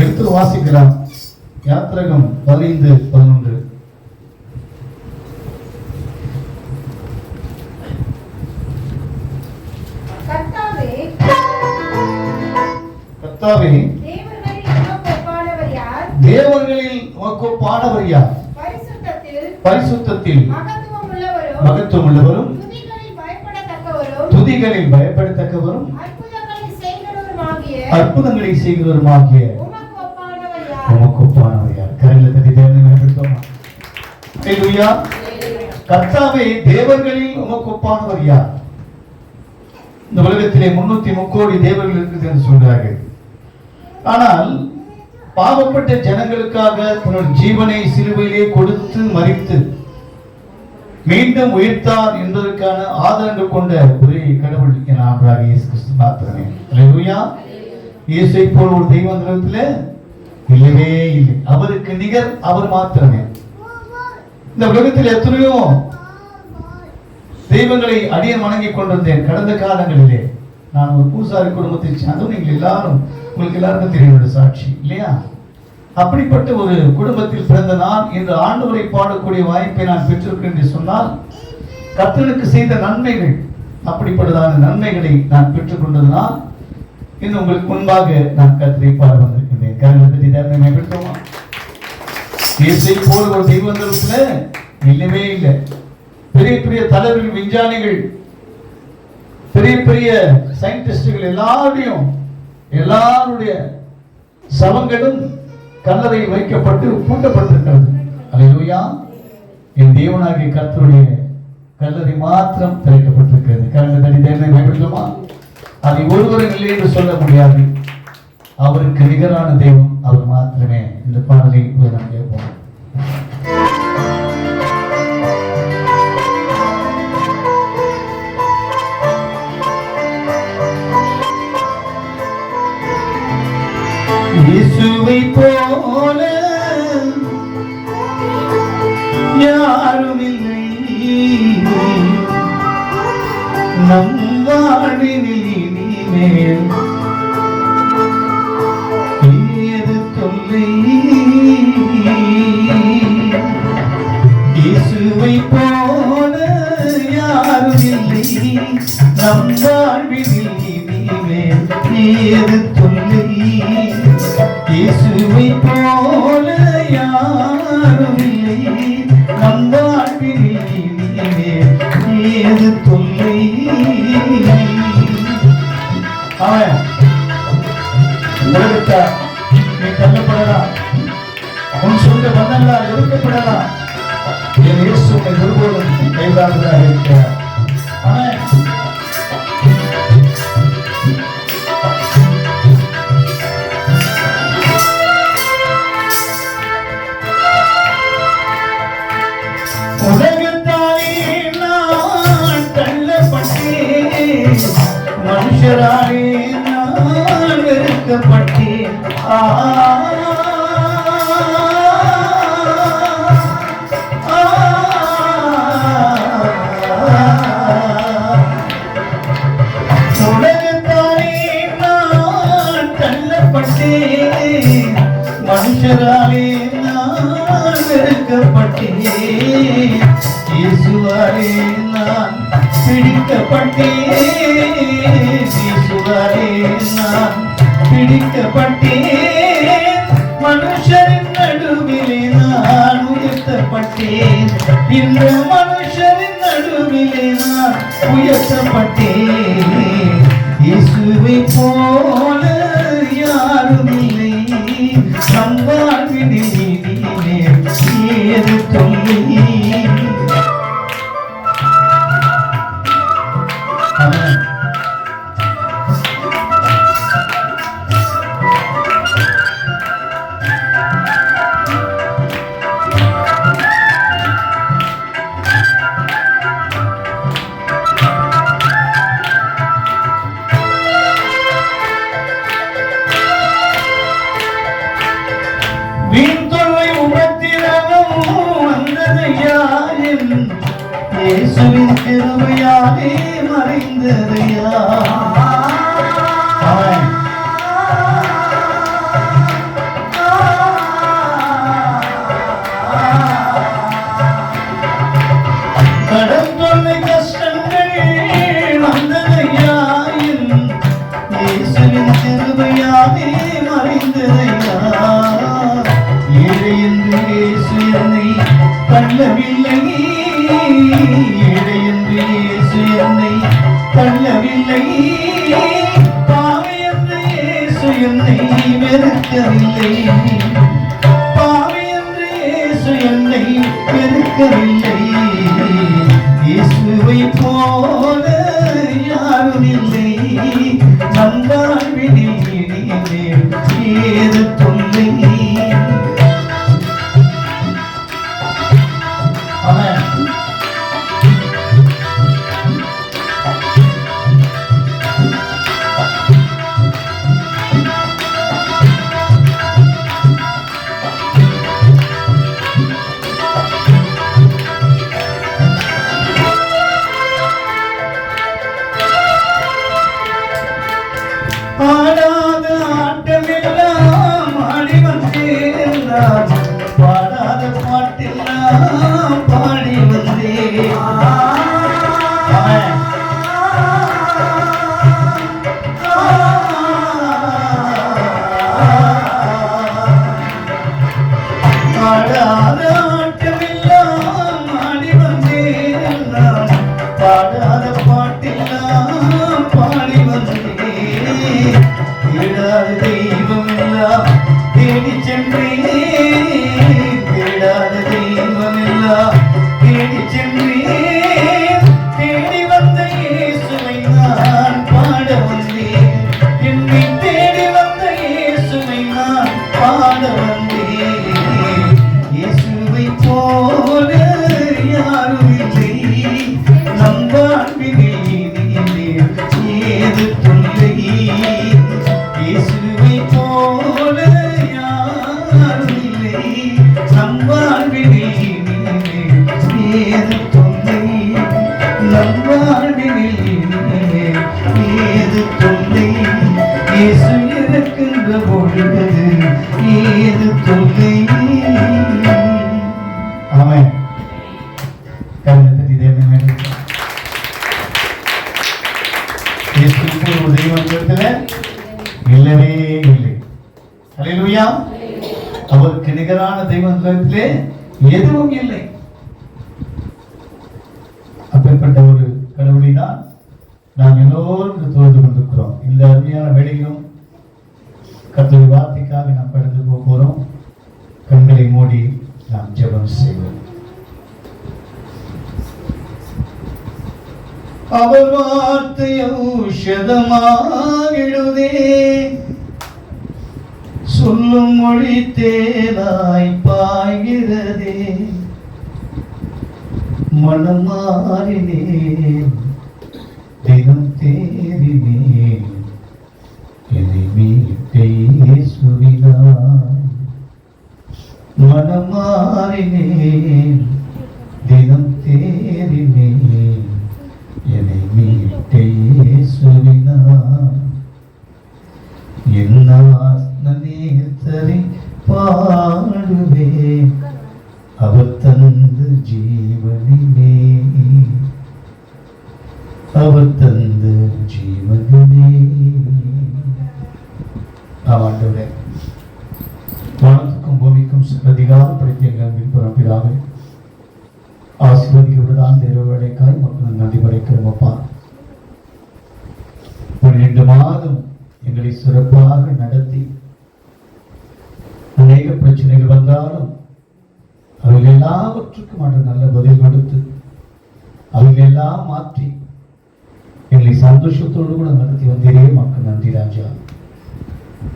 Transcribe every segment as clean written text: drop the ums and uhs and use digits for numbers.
எடுத்து வாசிக்கலாம். யாத்திரகம் 15:11. கர்த்தாவே, தேவர்களில் உமக்கு ஒப்பானவர் யார்? பரிசுத்தத்தில் மகத்துவம் உள்ளவரும் துதிகளில் பயப்படத்தக்கவரும் அற்புதங்களை செய்கிறவருமாகிய உமக்கு ஒப்பானவர் யார்? கரங்களை தட்டி தேவனை மகிமைப்படுத்துவோமா? ஹல்லேலூயா. கர்த்தாவே, தேவர்களில் உமக்கு ஒப்பானவர் யார்? இந்த உலகத்திலே 330 கோடி தேவர்கள் இருக்குது என்று சொல்றார்கள். ஆனால் பாவப்பட்ட ஜனங்களுக்காக தன்னுடைய ஜீவனை சிலுவையிலே கொடுத்து மரித்து மீண்டும் உயிர்த்தார் என்பதற்கான ஆதாரங்கள் கொண்ட ஒரே கடவுள் என ஆண்டவராகிய இயேசு கிறிஸ்து மாத்திரமே. ஹல்லேலூயா. இயேசுவை போல் ஒரு தெய்வம் இந்த உலகத்திலே இல்லவே இல்லை. அவருக்கு நிகர் அவர் மாத்திரமே. இந்த உலகத்தில் எத்தனையோ தெய்வங்களை அடியேன் வணங்கிக் கொண்டிருந்தேன். கடந்த காலங்களிலே நான் ஒரு பூசாரி குடும்பத்தை சேர்ந்தோம். நீங்கள் எல்லாரும், உங்களுக்கு எல்லாருக்கும் தெரிய சாட்சி இல்லையா? அப்படிப்பட்ட ஒரு குடும்பத்தில் பிறந்த நான் இன்று ஆண்டவரை பாடக்கூடிய வாய்ப்பை நான் பெற்றிருக்கிறேன் என்று சொன்னால் கர்த்தருக்கு செய்த நன்மைகள், அப்படிப்பட்டதான நன்மைகளை நான் பெற்றுக் கொண்டதனால் இன்னும் உங்களுக்கு முன்பாக நான் கர்த்தரை பாட வந்திருக்கின்றேன். கர்த்தரை தேவனை மகிமைப்படுத்துவோமா? இயேசுவை போல ஒரு தெய்வந்தரத்துல இல்லவே இல்லை. பெரிய பெரிய தலைவர்கள், விஞ்ஞானிகள், பெரிய பெரிய சயின்டிஸ்டுகள் எல்லாருடைய சவங்களும் கல்லறையில் வைக்கப்பட்டு பூட்டப்பட்டிருக்கிறது. அல்லேலூயா. என் தேவனாகிய கர்த்தருடைய கல்லறை மாத்திரம் திறக்கப்பட்டிருக்கிறது. கரங்களை தட்டி தேவனை மகிமைப்படுத்துவோமா? அதை ஒருவரும் இல்லை என்று சொல்ல முடியாது. அவருக்கு நிகரான தெய்வம் அவர் மாத்திரமே. இந்த பாடலை நாம் கேட்போம். இயேசுவை போல யாரும் இல்லை, நம் வாழ்வினில் இனிமேல் ஏது தொல்லை. இயேசுவை போல யாரும் இல்லை, நம் வாழ்வினில் இனிமேல் ஏது தொல்லை. இயேசுவை போல யாரும் இல்லை, நம் வாழ்வினில் இனிமேல் ஏது தொல்லை. அவன் உலகத்தார் நீ தள்ளப்படலாம், உன் சொந்த பந்தங்களால் எதிர்க்கப்படலாம், என் இயேசு உன்னை ஒருபோதும் கைவிடாதவராக இருக்கிறார். அவன் மனுஷராலே நான் வெறுக்கப்பட்டேன். உலகத்தாலே நான் தள்ளப்பட்டேன், மனுஷராலே நான் வெறுக்கப்பட்டேன். இயேசுவாலே நான் பிடிக்கப்பட்டேன், இயேசுவாலே நான் பிடிக்கப்பட்டேன். மனுஷரின் நடுவிலே நான் உயர்த்தப்பட்டேன், இந்த மனுஷரின் நடுவிலே நான் உயர்த்தப்பட்டேன். இயேசுவை போல யாரும் இல்லை, நம் வாழ்வினில் இனிமேல் ஏது தொல்லை. இயேசுவின் கிருபையாலே மறைந்ததையா. மறந்ததையா ஏழை என்று இயேசு என்னை தள்ளவில்லை ஏழை என்று இயேசு என்னை தள்ளவில்லை பாவி என்று இயேசு என்னை வெறுக்கவில்லை பாவி என்று இயேசு என்னை வெறுக்கவில்லை இயேசுவை போல யாரும் இல்லை நம் வாழ்வினில் இனிமேல் ஏது தொல்லை பாடாத ஆட்டமெல்லாம் ஆடி வந்தேன் பாடாத பாட்டெல்லாம் பாடி வந்தேன் பாடாத ஆட்டமெல்லாம் ஆடி வந்தேன் பாடாத பாட்டெல்லாம் பாடி வந்தேன் தேடாத தெய்வம் எல்லாம் தேடி சென்றேன் தேடாத தெய்வம் எல்லாம் தேடி சென்றேன் தேடி வந்த இயேசுவை நான் பாட வந்தேன் என்னை தேடி வந்த இயேசுவை நான் பாட வந்தேன் இயேசுவை போல யாரும் இல்லை நம் வாழ்வினில் இனிமேல் ஏது தொல்லை இயேசுவை போல யாரும் இல்லை நம் வாழ்வினில் இனிமேல் ஏது தொல்லை நம் வாழ்வினில் இனிமேல் ஏது தொல்லை இயேசு இருக்கின்ற பொழுது ஏது தொல்லை ஆமென் கர்த்தர் தேவனே இயேசுவுக்கு ஒரு தெய்வம் இருக்கிறது இல்லவே இல்லை அல்லேலூயா அவருக்கு நிகரான தெய்வத்திலே எதுவும் இல்லை அப்பேற்பட்ட ஒரு கடவுளை தான் நாம் எல்லோரும் தொழுது கொண்டிருக்கிறோம் இந்த அருமையான வேளையிலும் கர்த்தருடைய வார்த்தைக்காக நாம் கடந்து போக போறோம் கண்களை மூடி நாம் ஜெபம் செய்வோம் அவர் வார்த்தை ஔஷதமாகிடுதே சொல்லும் மொழி தேனாய் பாய்கிறதே மனம் மாறினேன் தினம் தேறினேன் என்னை மீட்ட இயேசுவினார் மனம் மாறினேன் தினம் தேறினேன் என்னை மீட்ட இயேசுவினார் என் நேசரை பாடுவேன் அவர் தந்த ஜீவனிலே அவர் தந்த ஜீவனிலே ஆண்டவரே வானத்துக்கும் பூமிக்கும் அதிகாரம் படைத்த எங்கள் அன்பின் பரம்பிதாவே ஆசீர்வதிக்கப்பட்டதான் தேவ வேலைக்காய் மக்கள் நன்றி படைக்கிறோம் அப்பா 12 மாதம் எங்களை சிறப்பாக நடத்தி அநேக பிரச்சனைகள் வந்தாலும் அவைகள் எல்லாவற்றுக்கும் ஆண்டு நல்ல பதில் கொடுத்து அவைகள் எல்லாம் மாற்றி எங்களை சந்தோஷத்தோடு கூட நடத்தி வந்தீரே மக்கள் நன்றி ராஜா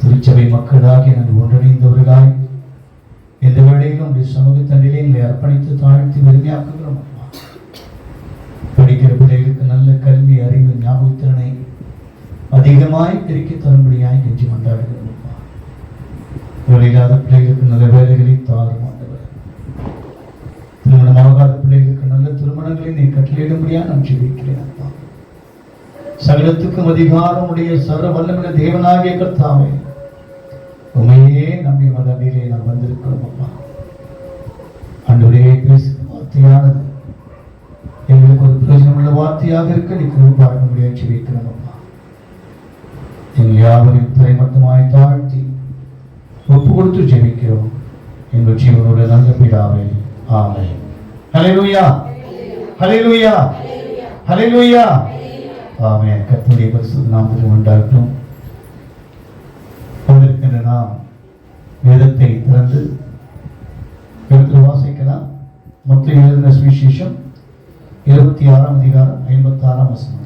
திருச்சபை மக்களாகி நாங்கள் ஒன்றிணைந்தவர்களாய் எந்த வேளையிலும் உடைய சமூகத்தண்டிலே எங்களை அர்ப்பணித்து தாழ்த்தி பெருமையாக்குகிறோம் அப்பா படிக்கிற பிள்ளைகளுக்கு நல்ல கல்வி அறிவு ஞாபகத்திறனை அதிகமாய் பெருக்கி தரும்படியாய் கெஞ்சி கொண்டாடுகிறோம் அப்பா வேலையில்லாத பிள்ளைகளுக்கு நல்ல வேலைகளை தாரும் ஆண்டவர் திருமணமாகாத பிள்ளைகளுக்கு நல்ல திருமணங்களை நீ கட்டளையிடும்படியா நான் ஜெபிக்கிறேன் அப்பா சகலத்துக்கும் அதிகாரம் உடைய சர்வ வல்லமுள்ள தேவனாகிய கர்த்தாவே உண்மையே நம்பி மதனிலே நான் வந்திருக்கிறோம் அப்பா ஆண்டவரே பேசும் வார்த்தையானது எங்களுக்கு ஒரு பிரயோஜனமுள்ள வார்த்தையாக இருக்க நீ கிருபை பாராட்ட முடியாது வைக்கிறோம் அப்பா எங்கள் யாவரையும் திரைமட்டமாய் தாழ்த்தி ஜெபிக்கிறோம் எங்கள் ஜீவனோட நல்ல பிதாவே, ஆமென். ஹல்லேலூயா, ஹல்லேலூயா, ஹல்லேலூயா, ஆமென். கர்த்தருடைய பரிசுத்த நாமத்துக்கு உண்டாகட்டும். கொண்டிருக்கின்ற நாம் வேதத்தை திறந்து எடுத்து வாசிக்கலாம். மத்தேயு எழுதின சுவிசேஷம் 26ஆம் அதிகாரம் 56ஆம் வசனம்.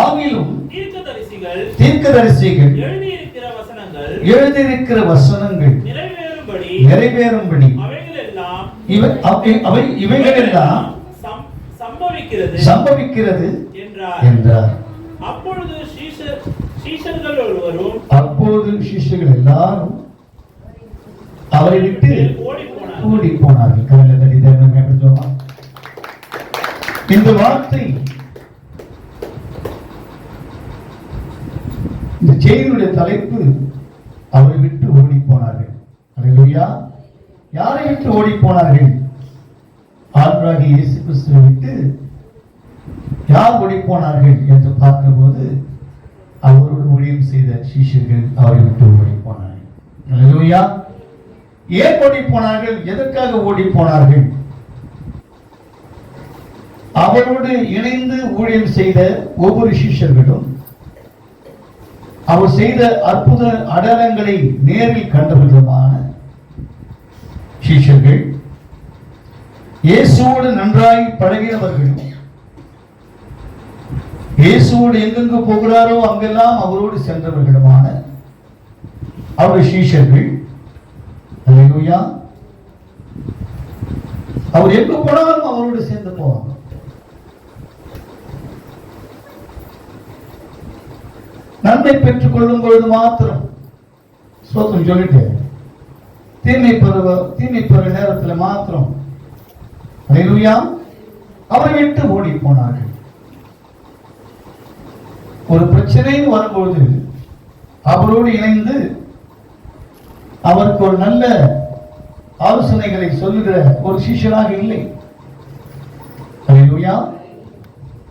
ஆகிலும் தீர்க்கதரிசிகள் எழுதியிருக்கிற வசனங்கள் நிறைவேறும்படி இவைகளெல்லாம் சம்பவிக்கிறது என்றார். அப்பொழுது சீஷர்கள் எல்லாரும் அவரை விட்டு ஓடி போனார்கள். இந்த வார்த்தை, இந்த செய்தியுடைய தலைப்பு அவரை விட்டு ஓடி போனார்கள். அல்லேலூயா. யாரை விட்டு ஓடி போனார்கள்? ஆண்டவராகிய இயேசு கிறிஸ்துவை விட்டு யார் ஓடி போனார்கள் என்று பார்க்கும்போது அவரோடு ஊழியம் செய்த சீஷர்கள் அவரை விட்டு ஓடி போனார்கள். அல்லேலூயா. ஏன் ஓடி போனார்கள்? எதற்காக ஓடி போனார்கள்? அவரோடு இணைந்து ஊழியம் செய்த ஒவ்வொரு சீஷர்களும் அவர் செய்த அற்புத அடையாளங்களை நேரில் கண்டவர்களுமான சீஷர்கள், இயேசுவோடு நன்றாய் பழகினவர்களும், இயேசுவோடு எங்கெங்கு போகிறாரோ அங்கெல்லாம் அவரோடு சென்றவர்களுமான அவர் சீஷர்கள். அல்லேலூயா. அவர் எங்கு போனாலும் அவரோடு சேர்ந்து போவாங்க. நன்மை பெற்றுக் கொள்ளும் பொழுது மாத்திரம் சோதனை சொல்லிட்டு தீமை பெறுற நேரத்தில் மாத்திரம் அல்லேலூயா அவரை விட்டு ஓடி போனார்கள். ஒரு பிரச்சனையும் வரும்போது அவரோடு இணைந்து அவருக்கு ஒரு நல்ல ஆலோசனைகளை சொல்லுகிற ஒரு சீஷனாக இல்லை. அல்லேலூயா.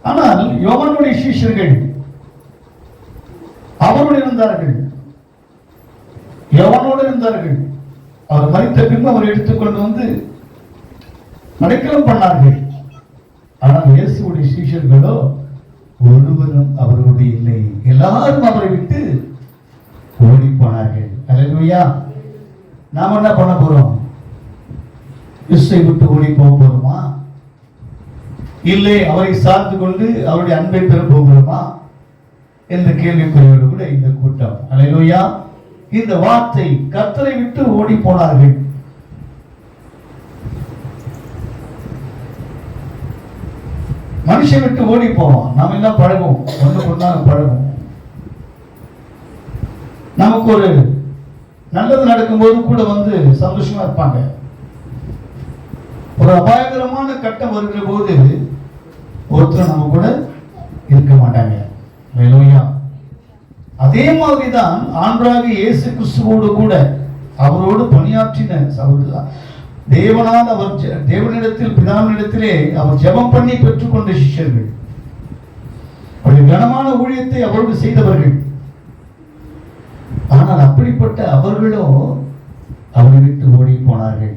ஆனால் யோவானுடைய சீஷர்கள் அவரோடு இருந்தார்கள், யோவானோடு இருந்தார்கள். அவர் மரித்த பின்பு அவர் எடுத்துக்கொண்டு வந்து அடைக்கலம் பண்ணார்கள். ஆனால் இயேசுவுடைய சீஷர்களோ ஒருவரும் அவரோடு இல்லை. எல்லாரும் அவரை விட்டு ஓடி போனார்கள். அல்லேலூயா. நாம் என்ன பண்ண போறோம்? இயேசுவை விட்டு ஓடி போக போறோமா? இல்லை அவரை சார்ந்து கொண்டு அவருடைய அன்பை பெற போகிறோமா என்ற கேள்விக்குறியோடு கூட இந்த கூட்டம். அல்லேலூயா. இந்த வார்த்தை கர்த்தரை விட்டு ஓடி போனார்கள். மனுஷன் விட்டு ஓடி போவோம். நாம் எல்லாம் பழகுவோம், ஒன்று கொண்டாங்க பழகுவோம். நமக்கு ஒரு நல்லது நடக்கும்போது கூட வந்து சந்தோஷமா இருப்பாங்க. ஒரு அபாயகரமான கட்டம் வருகிற போது ஒருத்தர் நம்ம கூட இருக்க மாட்டாங்க. அல்லேலூயா. அதே மாதிரிதான் ஆண்டவராகிய இயேசு கிறிஸ்துவோடு கூட அவரோடு பணியாற்றின தேவனால் அவர் தேவனிடத்தில் பிதாவினிடத்திலே அவர் ஜெபம் பண்ணி பெற்றுக்கொண்ட சிஷ்யர்கள், அவருடைய கனமான ஊழியத்தை அவரோடு செய்தவர்கள். ஆனால் அப்படிப்பட்ட அவர்களோ அவரை விட்டு ஓடி போனார்கள்.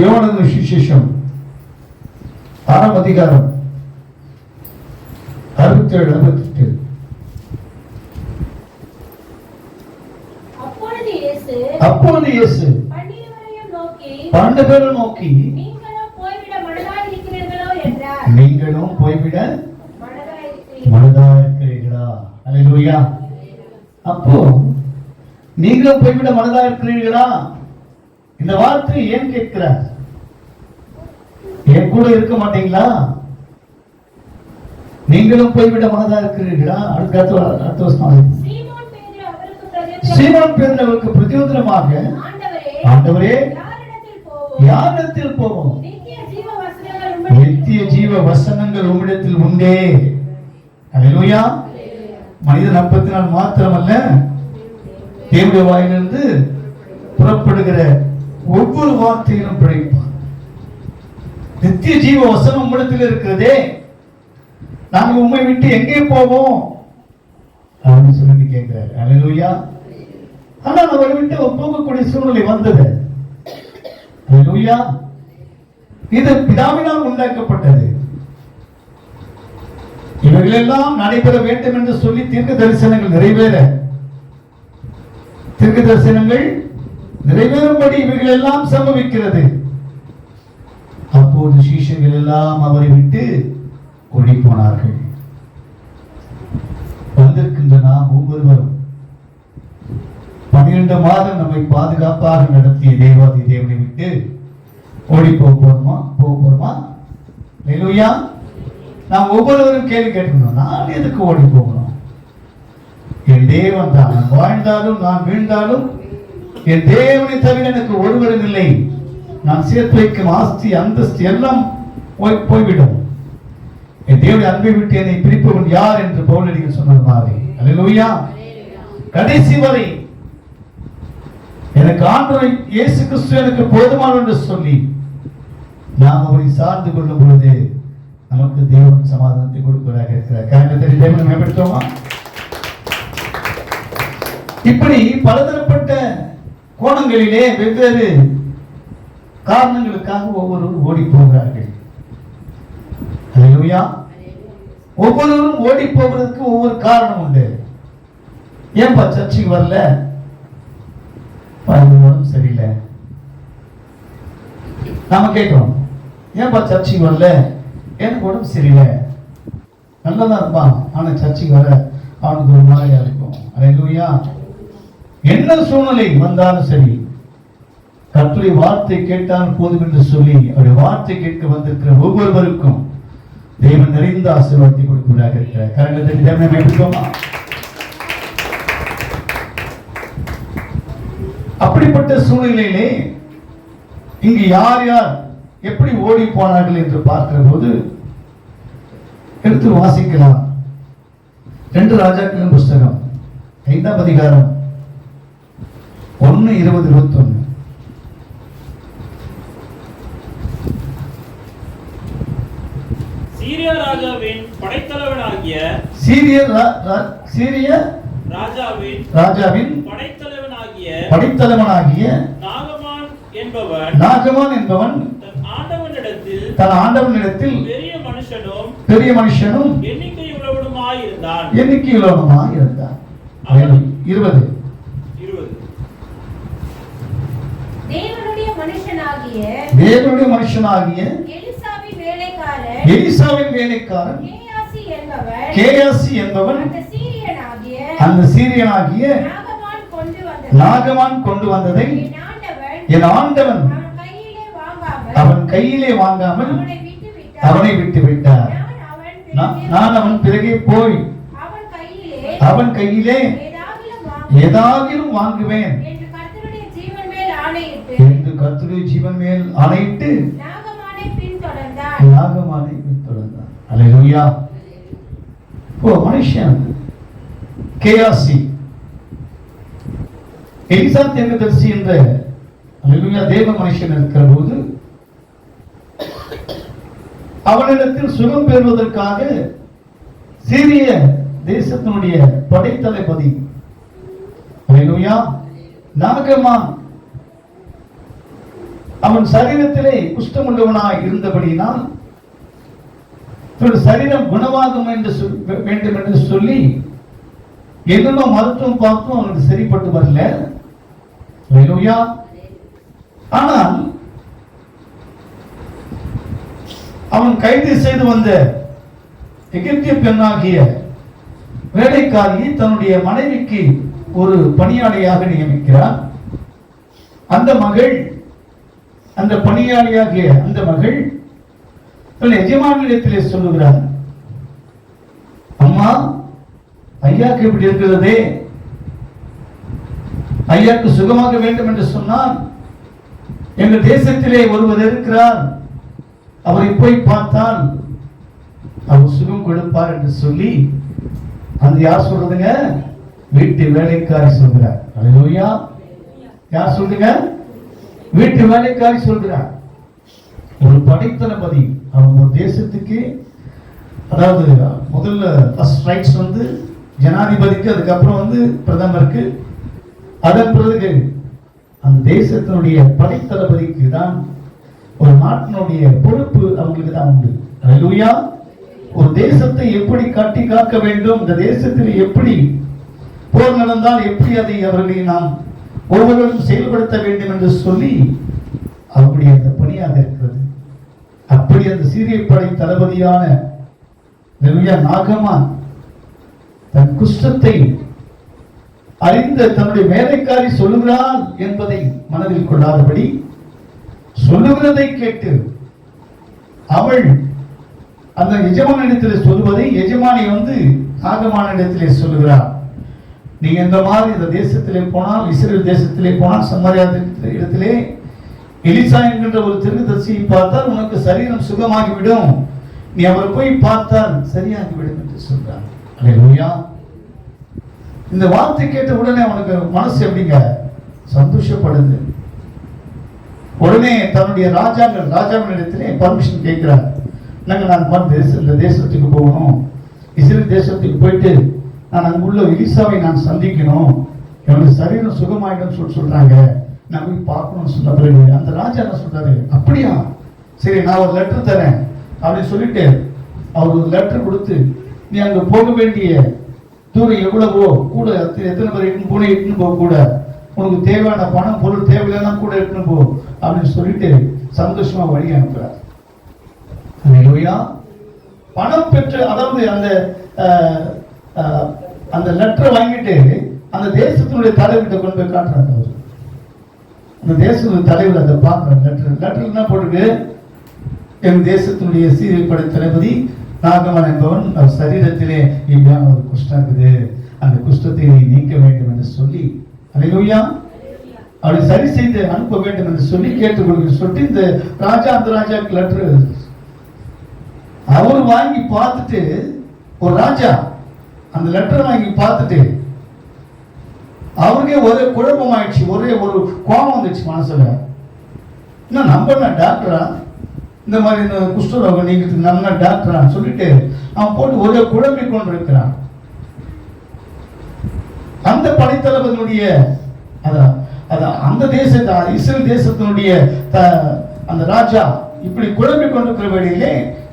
யோவானது சுவிசேஷம் 6ஆம் அதிகாரம் 67-68. அப்பொழுது இயேசு 12 பேரை நோக்கி நீங்களும் போய்விட மனதாயிருக்கிறீர்களா? அல்லேலூயா. அப்போ நீங்களும் போய்விட மனதாயிருக்கிறீர்களா? இந்த வார்த்தை ஏன் கேட்கிறார்? என் கூட இருக்க மாட்டீங்களா? நீங்களும் போய்விட மனதா இருக்கிறீர்களா? அடுத்த வருஷம் சீமோன் பேதுரு அவருக்கு பிரதியுத்தரமாக, ஆண்டவரே யாரிடத்தில் போவோம்? நித்திய ஜீவ வசனங்கள் உம்மிடத்தில் உண்டே. அல்லேலூயா. மனிதன் அப்பத்தினால் மாத்திரமல்ல, தேவனுடைய வாயிலிருந்து புறப்படுகிற ஒவ்வொரு வார்த்தையிலும் பிழைப்பான். நித்திய ஜீவ வசனம் உம்மிடத்தில் இருக்கிறதே, நாங்கள் உம்மை விட்டு எங்கே போவோம் அப்படின்னு சொல்லி கேட்கிறார். அல்லேலூயா. ஆனால் அவரை விட்டு போகக்கூடிய சூழ்நிலை வந்தது. அல்லேலூயா. இது பிதாவினால் உண்டாக்கப்பட்டது. இவைகளெல்லாம் நடைபெற வேண்டும் என்று சொல்லி தீர்க்க தரிசனங்கள் நிறைவேறும்படி இவைகள் எல்லாம் சம்பவிக்கிறது. அப்போது சீஷர்கள் எல்லாம் அவரை விட்டு ஓடி போனார்கள். வந்திருக்கின்ற நாம் ஒவ்வொருவரும் 12 மாதம் நம்மை பாதுகாப்பாக நடத்திய தேவாதி தேவனை விட்டு ஓடி போகிறோமா? அல்லேலூயா. நாம் ஒவ்வொருவரும் கேள்வி கேட்கணும், நான் எதுக்கு ஓடி போகணும்? என் தேவன் தான். நான் வாழ்ந்தாலும் நான் வீழ்ந்தாலும் என் தேவனை தவிர எனக்கு ஒருவரும் இல்லை. நான் சேர்த்து வைக்கும் ஆஸ்தி அந்தஸ்து எல்லாம் போய்விடும். என் தேவனுடைய அன்பை விட்டு என்னை பிரிப்பவன் யார் என்று பவுலடிகள் சொன்னது மாதிரி. அல்லேலூயா. கடைசி வரை எனக்கு ஆண்டவர் இயேசு கிறிஸ்து எனக்கு போதுமானவர் என்று சொல்லி நாம் அவரை சார்ந்து கொள்ளும் பொழுது நமக்கு தேவன் சமாதானத்தை கொடுப்பதாக இருக்கிறார். காரணத்தை தேவனை மேம்படுத்துவோமா? இப்படி பலதரப்பட்ட கோணங்களிலே வெவ்வேறு காரணங்களுக்காக ஒவ்வொருவரும் ஓடி போகிறார்கள். அல்லேலூயா. ஒவ்வொருவரும் ஓடி போவதற்கு ஒவ்வொரு காரணம் உண்டு. ஏன்பா சர்ச்சுக்கு வரல? உடம்பு சரியில்லை. நாம கேட்கிறோம், ஏன்பா சர்ச்சுக்கு வரல? எனக்கு உடம்பு சரியில்லை. நல்லதான் இருப்பான், ஆனா சர்ச்சுக்கு வர அவனுக்கு ஒரு மாதிரியா இருக்கும். அல்லேலூயா. என்ன சூழ்நிலை வந்தாலும் சரி, கர்த்தருடைய வார்த்தை கேட்டால் போதும் என்று சொல்லி அவருடைய வார்த்தை கேட்க வந்திருக்கிற ஒவ்வொருவருக்கும் தேவன் நிறைந்த ஆசீர்வாதத்தை கொடுப்பதாக இருக்கிறார். கரங்களை தேவனை மேம்படுத்துவோமா? அப்படிப்பட்ட சூழ்நிலையிலே இங்கு யார் யார் எப்படி ஓடி போனார்கள் என்று பார்க்கிற போது எடுத்து வாசிக்கலாம். 2 ராஜாக்களின் புஸ்தகம் 5ஆம் அதிகாரம் 1:20-21. சீரிய ராஜாவின் படைத்தலைவனாகிய ராஜாவின் படைத்தலைவனாகிய நாகமான் என்பவன் தன் ஆண்டவனிடத்தில் பெரிய மனுஷனும் எண்ணிக்கையுள்ளவனுமாய் இருந்தான். 20 தேவனுடைய மனுஷனாகிய எலிசாவின் வேலைக்காரன் கேயாசி என்பவன் அந்த சீரியனாகிய நாகமான் கொண்டு வந்ததை என் ஆண்டவன் அவன் கையிலே வாங்காமல் அவனை விட்டு விட்டார். நான் அவன் பிறகே போய் அவன் கையிலே ஏதாகிலும் வாங்குவேன் என்று கர்த்தருடைய ஜீவன் மேல் ஆணையிட்டு நாகமானை பின்தொடர்ந்தான். அல்லேலூயா. மனுஷன் கேயாசி எலிசா தீர்க்கதரிசி என்ற அல்லேலூயா தேவ மனுஷன் இருக்கிற போது அவனிடத்தில் சுகம் பெறுவதற்காக சீரிய தேசத்தினுடைய படைத்தளபதி அல்லேலூயா நாகமான் அவன் சரீரத்திலே குஷ்டமுள்ளவனாய் இருந்தபடியினால் சரீரம் குணமாகும் என்று வேண்டும் என்று சொல்லி என்னென்ன மருத்துவம் பார்த்தும் அவனுக்கு சரிப்பட்டு வரல. அல்லேலூயா. ஆனால் அவன் கைது செய்து வந்த எகிப்திய பெண்ணாகிய வேலைக்காரியை தன்னுடைய மனைவிக்கு ஒரு பணியாளியாக நியமிக்கிறார். அந்த மகள் அந்த பணியாளியாகிய அந்த மகள் எஜமானிடத்திலே சொல்லுகிறார், அம்மா ஐயாக்கு இப்படி இருக்கிறதே, ஐயாக்கு சுகமாக வேண்டும் என்று சொன்னால் எங்கள் தேசத்திலே ஒருவர் இருக்கிறார், அவரை போய் பார்த்தால் அவர் சுகம் கொடுப்பார் என்று சொல்லி அந்த யார் சொல்றதுங்க? வீட்டு வேலைக்காரி சொல்கிறார். அல்லேலூயா. யார் சொல்லுங்க? வீட்டு வேலைக்காரி சொல்கிறார். ஒரு படைத்தளபதி அவங்க ஒரு தேசத்துக்கு, அதாவது முதல்ல ஃபர்ஸ்ட் ரைட்ஸ் வந்து ஜனாதிபதிக்கு, அதுக்கப்புறம் வந்து பிரதமருக்கு, அதன் பிறகு அந்த தேசத்தினுடைய படைத்தளபதிக்கு தான் ஒரு நாட்டினுடைய பொறுப்பு அவங்களுக்கு தான் உண்டு. அல்லேலூயா. ஒரு தேசத்தை எப்படி கட்டி காக்க வேண்டும், இந்த தேசத்தில் எப்படி போர் நடந்தால் எப்படி அதை அவர்களை நாம் ஒவ்வொருவரும் செயல்படுத்த வேண்டும் என்று சொல்லி அவருடைய அந்த பணியாக இருக்கிறது. அப்படி அந்த சீரிய படை தளபதியான நாகமான் தன் குஷ்டத்தை அறிந்த தன்னுடைய வேலைக்காரி சொல்லுகிறாள் என்பதை மனதில் கொள்ளாதபடி சொல்லுகிறதை கேட்டு அவள் அந்த எஜமானிடத்தில் சொல்லுவதை எஜமானி வந்து நாகமானிடத்திலே சொல்லுகிறார். நீங்க இந்த மாதிரி இந்த தேசத்திலே போனால், இஸ்ரேல் தேசத்திலே போனால், சமாரியா இடத்திலே எலிசா என்கின்ற ஒரு தீர்க்கதரிசியை பார்த்தால் உனக்கு சரீரம் சுகமாகிவிடும், நீ அவரை போய் பார்த்தால் சரியாகிவிடும் என்று சொல்றார். அல்லேலூயா. இந்த வார்த்தை கேட்ட உடனே அவனுக்கு மனசு எப்படிங்க சந்தோஷப்படுது. உடனே தன்னுடைய ராஜாவின் இடத்திலே பர்மிஷன் கேட்கிறார். நான் இந்த தேசத்துக்கு போகணும், இஸ்ரேல் தேசத்துக்கு போயிட்டு நான் அங்குள்ள எலிசாவை நான் சந்திக்கணும், என்னுடைய சரீரம் சுகமாயிடும் சொல்றாங்க, நான் போய் பார்க்கணும்னு சொன்ன பிறகு அந்த ராஜா என்ன சொல்றாரு, அப்படியா சரி நான் ஒரு லெட்டர் தரேன் அப்படின்னு சொல்லிட்டு அவர் ஒரு லெட்டர் கொடுத்து, நீ அங்க போக வேண்டிய தூரம் எவ்வளவோ கூட, எத்தனை பேர் இட்டுன்னு போக கூட, உனக்கு தேவையான பணம் பொருள் தேவையில்லைன்னா கூட இட்டுன்னு போ அப்படின்னு சொல்லிட்டு சந்தோஷமா வழி அனுப்புறார். அல்லேலூயா. பணம் பெற்று, அதாவது அந்த லெட்டரை வாங்கிட்டு அந்த தேசத்தினுடைய தலைவர்கிட்ட கொண்டு போய் காட்டுறாங்க. அவர் அந்த தேசத்துடைய தலைவர் அதை பார்க்குற லெட்டர் என்ன போட்டுருக்கு, என் தேசத்தினுடைய சீரிய படை தளபதி நாகமான் என்பவன் அவர் சரீரத்திலே இப்படியான ஒரு குஷ்டம் இருக்குது, அந்த குஷ்டத்தை நீக்க வேண்டும் என்று சொல்லி, அல்லேலூயா, அவரை சரி செய்து அனுப்ப வேண்டும் என்று சொல்லி கேட்டுக்கொள்கிற சொல்லிட்டு இந்த ராஜாக்கு லெட்டர் அவர் வாங்கி பார்த்துட்டு, ஒரு ராஜா அந்த லெட்டர் வாங்கி பார்த்துட்டு அவருக்கே ஒரே குழப்பம் ஆயிடுச்சு, ஒரே ஒரு கோபம் வந்துச்சு மனசுல. இன்னும் நம்ம டாக்டரா, இந்த மாதிரி இந்த குஷ்டரோகம் நீங்கிறதுக்கு நம்ம டாக்டரான்னு சொல்லிட்டு அவன் போட்டு ஒரே குழம்பி கொண்டு இருக்கிறான். அந்த படைத்தளபதியினுடைய அந்த தேசத்தை, இஸ்ரேல் தேசத்தினுடைய அந்த ராஜா இப்படி குழம்பி கொண்டிருக்கிற வேளையிலே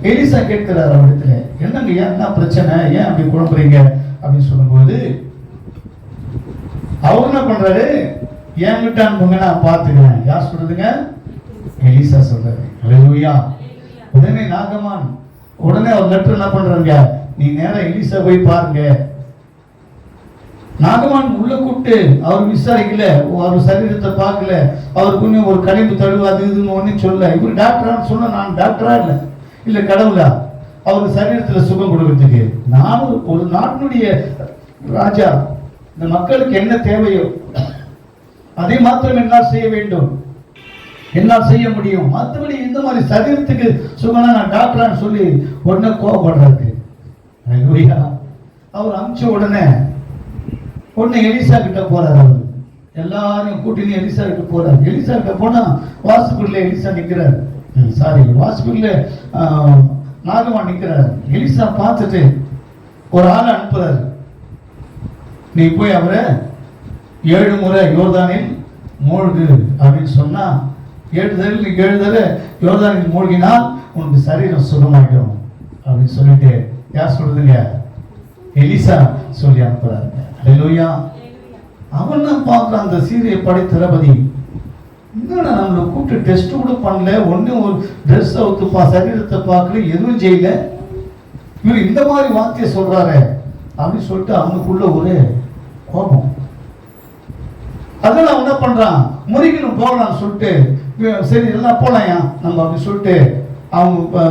எலிசா கேட்கிறார் அவரிடத்துல, என்னங்க என்ன பிரச்சனை, ஏன் அப்படி குழம்புறீங்க அப்படின்னு சொல்லும்போது அவர் என்ன பண்றாரு, என்கிட்ட அனுப்புங்க நான் பார்த்துக்கிறேன். யார் சொல்றதுங்க, எலிசா சொல்றாரு. அல்லேலூயா. உடனே நாகமான் உடனே ஒரு லெட்டர் என்ன பண்றாங்க, நீ நேரம் எலிசா போய் பாருங்க. நாகமான் உள்ள கூப்பிட்டு அவர் விசாரிக்கல, அவர் சரீரத்தை பார்க்கல, அவருக்கு இன்னும் ஒரு கழிவு தழுவு அது இதுன்னு ஒன்னும் சொல்ல. இவர் டாக்டரான்னு சொன்ன, நான் டாக்டரா இல்ல கடவுளா அவருக்கு சரீரத்துல சுகம் கொடுக்கறதுக்கு? நானும் ஒரு நாட்டினுடைய ராஜா, இந்த மக்களுக்கு என்ன தேவையோ அதை மாத்திரம் என்னால் செய்ய வேண்டும், என்னால் செய்ய முடியும். மற்றபடி இந்த மாதிரி சரீரத்துக்கு சுகம்னா நான் டாக்டரான்னு சொல்லி உடனே கோபப்படுறாரு. அவர் அமிச்ச உடனே எலிசா கிட்ட போறாரு. அவர் எல்லாரையும் கூட்டின்னு எலிசா கிட்ட போறாரு. எலிசா கிட்ட போனா வாசலுக்குள்ள எலிசா நிக்கிறாரு, வாசலுக்குள்ள நாகமான் நிக்கிறாரு. எலிசா பார்த்துட்டு ஒரு ஆளை அனுப்புறாரு, நீ போய் அவரை 7 முறை யோர்தானில் மூழ்கு அப்படின்னு சொன்னா, 7 தடவை யோர்தானில் மூழ்கினால் உனக்கு சரீரம் சுகமாயிடும் அப்படின்னு சொல்லிட்டு யார் சொல்றதுங்க, எலிசா சொல்லி அனுப்புறாரு. அல்லேலூயா. அவன் தான் பார்க்குறான் அந்த சீரிய படை தளபதி, என்னடா நம்மளை கூப்பிட்டு டெஸ்ட் கூட பண்ணல, ஒன்னும் ஒரு ட்ரெஸ் அவுத்துப்பா, சரீரத்தை பார்க்கல, எதுவும் செய்யல, இவர் இந்த மாதிரி வார்த்தையை சொல்றாரு அப்படின்னு சொல்லிட்டு அவனுக்குள்ள ஒரே கோபம். அதனால அவன் என்ன பண்றான், முறிக்கணும் போகலான்னு சொல்லிட்டு, சரி எல்லாம் போலாயா நம்ம அப்படின்னு சொல்லிட்டு அவங்க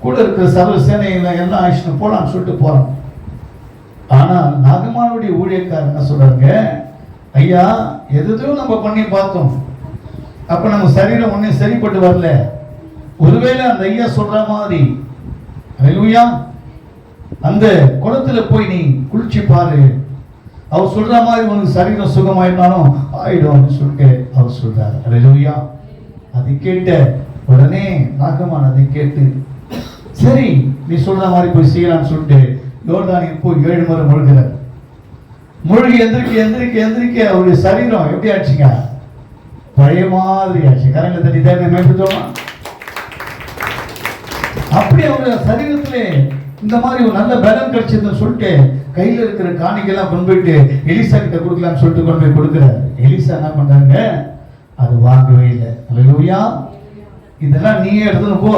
கூட இருக்கிற சர்வ சேனையில எல்லாம் ஆயிடுச்சு போலான்னு சொல்லிட்டு போறான். ஆனா நாகமானுடைய ஊழியக்காரர் என்ன சொல்றாங்க, ஐயா எதுவும் நம்ம பண்ணி பார்த்தோம், அப்ப நம்ம சரீரம் ஒன்னும் சரிப்பட்டு வரல, ஒருவேளை அந்த ஐயா சொல்ற மாதிரி அல்லேலூயா அந்த குளத்துல போய் நீ குளிச்சு பாரு, அவர் சொல்ற மாதிரி உனக்கு சரீரம் சுகமாயிட்டாலும் ஆயிடும் அப்படின்னு சொல்லிட்டு அவர் சொல்றாரு. அல்லேலூயா. அதை கேட்ட உடனே நாகமான் அதை கேட்டு, சரி நீ சொல்ற மாதிரி போய் செய்யலாம்னு சொல்லிட்டு யோர்தானில் போய் 7 முறை முழுகிறார். முழுகி எந்திரிக்க அவருடைய சரீரம் எப்படி ஆச்சுங்க? பழைய மாதிரி ஆச்சு. கரங்களை தட்டி தேவை மேம்படுத்தோமா? அப்படி அவருடைய சரீரத்திலே இந்த மாதிரி ஒரு நல்ல பலம் கிடைச்சதுன்னு சொல்லிட்டு கையில் இருக்கிற காணிக்கெல்லாம் கொண்டு போயிட்டு எலிசா கிட்ட கொடுக்கலாம்னு சொல்லிட்டு கொண்டு போய் கொடுக்குறாரு. எலிசா என்ன பண்றாங்க? அது வாங்கவே இல்லை. அல்லேலூயா. இதெல்லாம் நீயே எடுத்துன்னு போ,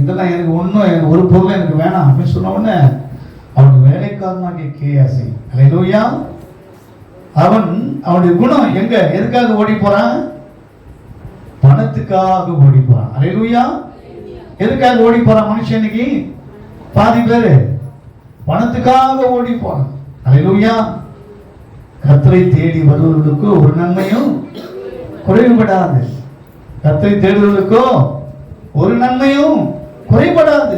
இதெல்லாம் எனக்கு ஒன்றும் ஒரு பொருள் எனக்கு வேணாம் அப்படின்னு சொன்ன உடனே அவனுடைய வேலைக்காரனாகிய கேயாசி, அல்லேலூயா, அவனுடைய குணம் எதுக்காக ஓடி போறான்? பணத்துக்காக ஓடி போறான். அல்லேலூயா. எதுக்காக ஓடி போறான் மனுஷன்? இன்னைக்கு பாதி பேரு பணத்துக்காக ஓடி போறான். அல்லேலூயா. கர்த்தரை தேடி வருவதற்கு ஒரு நன்மையும் குறைவுபடாது. கர்த்தரை தேடுவதற்கோ ஒரு நன்மையும் குறைபடாது.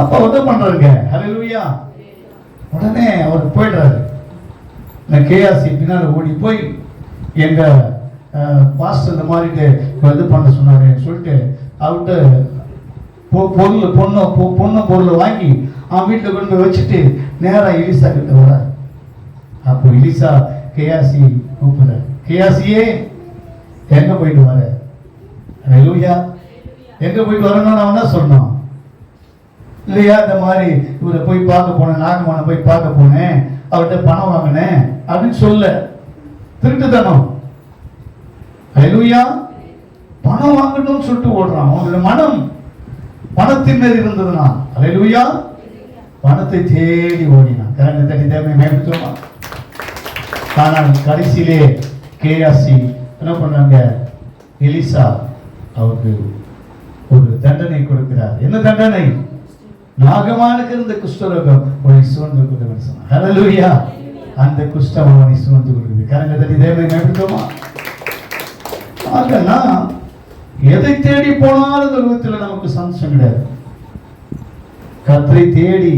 அப்ப என்ன பண்றாங்க? அல்லேலூயா. உடனே அவர் போயிடுறாரு. கேயாசி பின்னால ஓடி போய் எங்க பாஸ்டர் இந்த மாதிரி இது பண்ண சொன்னாரு சொல்லிட்டு அவர்கிட்ட பொருளை வாங்கி அவன் வீட்டில் கொண்டு போய் வச்சுட்டு நேரா எலிசா கிட்ட வர்றாரு. அப்போ எலிசா கேயாசி கூப்பிடுறாரு. கேயாசியே, எங்க போயிட்டு வர? அல்லேலூயா. எங்க போயிட்டு வரணும்னு அவன் தான் சொன்னான் இல்லையா? இந்த மாதிரி இவரை போய் பார்க்க போனேன், நாகமான போய் பார்க்க போனேன், அவர்கிட்ட பணம் வாங்கினேன் அப்படின்னு சொல்ல. திருட்டுத்தனம். அல்லேலூயா. பணம் வாங்கணும்னு சொல்லிட்டு ஓடுறான். அவனுடைய மனம் பணத்தின் மேல் இருந்ததுனா, அல்லேலூயா, பணத்தை தேடி ஓடினான். கரங்களை தட்டி தேவை மேம்படுத்துமா? ஆனால் கடைசியிலே கேயாசி என்ன பண்றாங்க? எலிசா அவருக்கு ஒரு தண்டனை கொடுக்கிறார். என்ன தண்டனை? நாகமானுக்கு இருந்த குஷ்டரோகம் உன்னை சுமந்து கொண்டு சொன்னார். ஹல்லேலூயா. அந்த குஷ்டம் அவனை சுமந்து கொள்கிறது. கரங்களை தட்டி தேவை மேம்படுத்துமா? ஆகனா எதை தேடி போனாலும் இந்த உலகத்தில் நமக்கு சந்தோஷம் கிடையாது. கர்த்தரை தேடி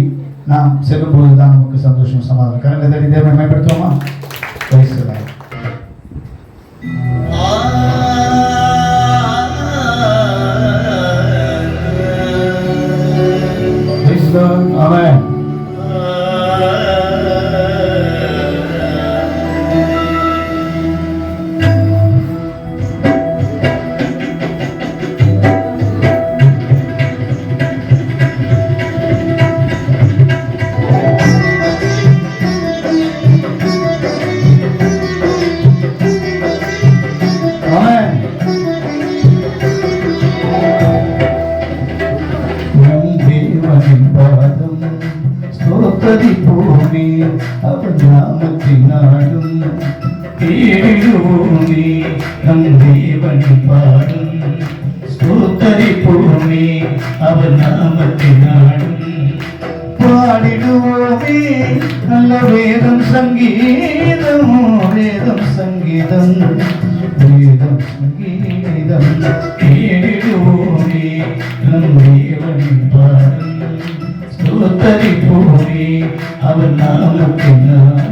நாம் செல்லும் போதுதான் நமக்கு சந்தோஷம், சமாதானம். கரங்களை தேடி தேவை மேம்படுத்துவோமா? ஆமென். அவர் நாமத்தினாலும் தேடிடுவோமே, நம் தேவனை பாடும் ஸ்தோத்தரிப்போமே, அவர் நாமத்தினாலும் பாடிடுவோமே. நல்ல வேதம் சங்கீதம், வேதம் சங்கீதம், வேதம் சங்கீதம் தேடிடுவோமே, நம் தேவனை பாடும் ஸ்தோத்தரிப்போமே, அவர் நாமத்தினாலும்.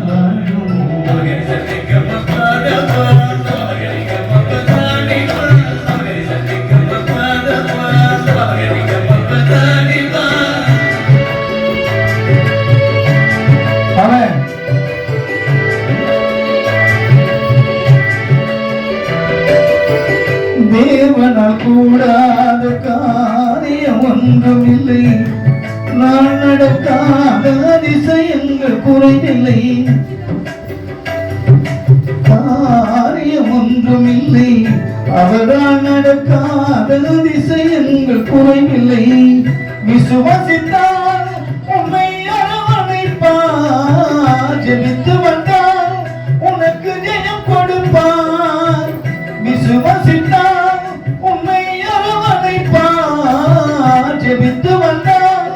தேவனால் கூடாத காரியம் ஒன்றுமில்லை, நான் நடக்காத அதிசயங்கள் குறைவில்லை. காரியம் ஒன்றுமில்லை, அவரால் நடக்காத அதிசயங்கள் குறைவில்லை. விசுவாசித்தால் உன்னை அரவணைப்பார், ஜெபித்து வந்தால் உனக்கு ஜெயம் கொடுப்பார். விசுவாசித்தால் உன்னை அரவணைப்பார், ஜெபித்து வந்தால்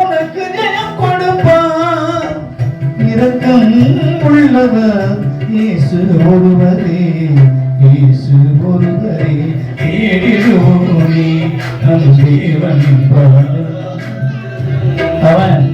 உனக்கு ஜெயம் கொடுப்பார். இரக்கம் உள்ளவர் இயேசு ஒருவரே, இயேசு ஒருவரே தேடிடுவோமே, நம் தேவனின் பாதம். அவன்